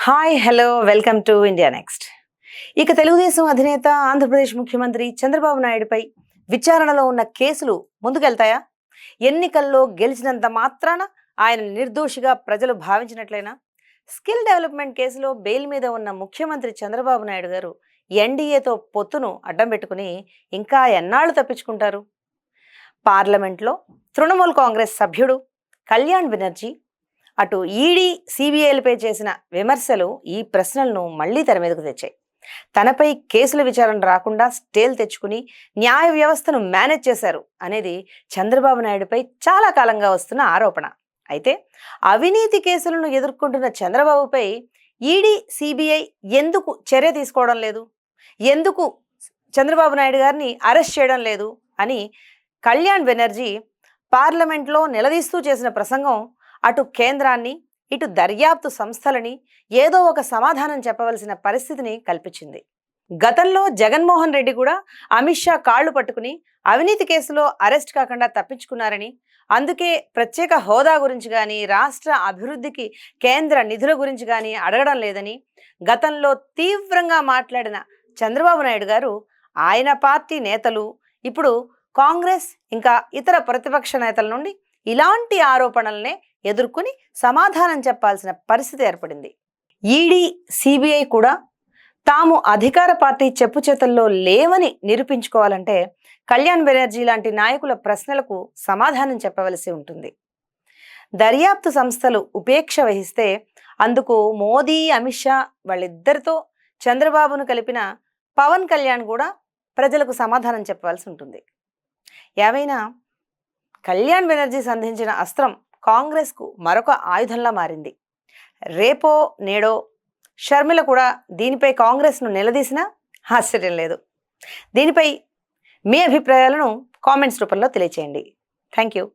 Hi hello welcome to India next. ఇక తెలుగుదేశం అధినేత ఆంధ్రప్రదేశ్ ముఖ్యమంత్రి చంద్రబాబు నాయుడుపై విచారణలో ఉన్న కేసులు ముందుకెళ్తాయా? ఎన్నికల్లో గెలిచినంత మాత్రాన ఆయన నిర్దోషిగా ప్రజలు భావించినట్లేనా? స్కిల్ డెవలప్మెంట్ కేసులో బెయిల్ మీద ఉన్న ముఖ్యమంత్రి చంద్రబాబు నాయుడు గారు ఎన్డీఏతో పొత్తును అడ్డం పెట్టుకుని ఇంకా ఎన్నాళ్లు తప్పించుకుంటారు? పార్లమెంట్లో తృణమూల్ కాంగ్రెస్ సభ్యుడు కళ్యాణ్ బెనర్జీ అటు ఈడీ సిబిఐలపై చేసిన విమర్శలు ఈ ప్రశ్నలను మళ్లీ తెర మీదకు తెచ్చాయి. తనపై కేసుల విచారణ రాకుండా స్టేలు తెచ్చుకుని న్యాయ వ్యవస్థను మేనేజ్ చేశారు అనేది చంద్రబాబు నాయుడుపై చాలా కాలంగా వస్తున్న ఆరోపణ. అయితే అవినీతి కేసులను ఎదుర్కొంటున్న చంద్రబాబుపై ఈడీ సిబిఐ ఎందుకు చర్య తీసుకోవడం లేదు, ఎందుకు చంద్రబాబు నాయుడు గారిని అరెస్ట్ చేయడం లేదు అని కళ్యాణ్ బెనర్జీ పార్లమెంట్లో నిలదీస్తూ చేసిన ప్రసంగం అటు కేంద్రాన్ని ఇటు దర్యాప్తు సంస్థలని ఏదో ఒక సమాధానం చెప్పవలసిన పరిస్థితిని కల్పించింది. గతంలో జగన్మోహన్ రెడ్డి కూడా అమిత్ షా కాళ్లు పట్టుకుని అవినీతి కేసులో అరెస్ట్ కాకుండా తప్పించుకున్నారని, అందుకే ప్రత్యేక హోదా గురించి కానీ రాష్ట్ర అభివృద్ధికి కేంద్ర నిధుల గురించి కానీ అడగడం లేదని గతంలో తీవ్రంగా మాట్లాడిన చంద్రబాబు నాయుడు గారు ఆయన పార్టీ నేతలు ఇప్పుడు కాంగ్రెస్ ఇంకా ఇతర ప్రతిపక్ష నేతల నుండి ఇలాంటి ఆరోపణలనే ఎదుర్కొని సమాధానం చెప్పాల్సిన పరిస్థితి ఏర్పడింది. ఈడీ సిబిఐ కూడా తాము అధికార పార్టీ చెప్పు చేతల్లో లేవని నిరూపించుకోవాలంటే కళ్యాణ్ బెనర్జీ లాంటి నాయకుల ప్రశ్నలకు సమాధానం చెప్పవలసి ఉంటుంది. దర్యాప్తు సంస్థలు ఉపేక్ష వహిస్తే అందుకు మోదీ అమిత్ షా వాళ్ళిద్దరితో చంద్రబాబును కలిపిన పవన్ కళ్యాణ్ కూడా ప్రజలకు సమాధానం చెప్పవలసి ఉంటుంది. ఏవైనా కళ్యాణ్ బెనర్జీ సంధించిన అస్త్రం కాంగ్రెస్కు మరొక ఆయుధంలా మారింది. రేపో నేడో షర్మిల కూడా దీనిపై కాంగ్రెస్ను నిలదీసినా ఆశ్చర్యం లేదు. దీనిపై మీ అభిప్రాయాలను కామెంట్స్ రూపంలో తెలియచేయండి. Thank you.